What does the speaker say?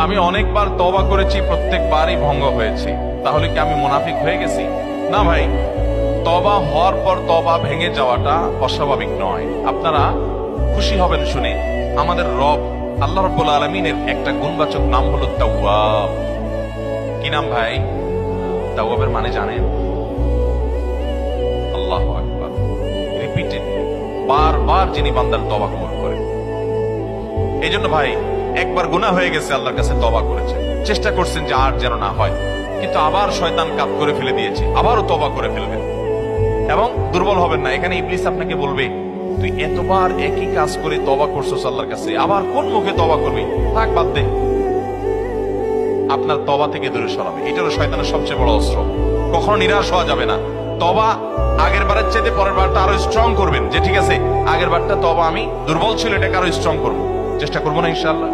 আমি অনেকবার তওবা করেছি, প্রত্যেকবারই ভঙ্গ হয়েছে, তাহলে কি আমি মুনাফিক হয়ে গেছি? না ভাই, তওবা হওয়ার পর তওবা ভেঙে যাওয়াটা অস্বাভাবিক নয়। আপনারা খুশি হবেন শুনে, আমাদের রব আল্লাহ রাব্বুল আলামিনের একটা গুণবাচক নাম হলো তাওয়াব। কি নাম ভাই? তাওয়াবের মানে জানেন? আল্লাহু আকবার। রিপিটেড, বারবার যিনি বান্দার তওবা কবুল করেন। এই জন্য ভাই, একবার গুনাহ হয়ে গেছে, আল্লাহর কাছে তওবা করেছেন, চেষ্টা করছেন যে আর যেন না হয়, কিন্তু আবার শয়তান কাজ করে ফেলে দিয়েছে, আবারও তওবা করে ফেলবেন এবং দুর্বল হবেন না। এখানে ইবলিস আপনাকে বলবে, তুই এতবার একই কাজ করে তওবা করছস আল্লাহর কাছে, আবার কোন মুখে তওবা করবি? থাক, বাদ দে। আপনার তওবা থেকে দূরে সরাবে। এটারও শয়তানের সবচেয়ে বড় অস্ত্র। কখনো নিরাশ হওয়া যাবে না। তওবা আগের বারের চাইতে পরের বারটা আরো স্ট্রং করবেন, যে ঠিক আছে আগের বারটা তওবা আমি দুর্বল ছিল, এটাকে আরো স্ট্রং করবো, চেষ্টা করবো না ইনশাআল্লাহ।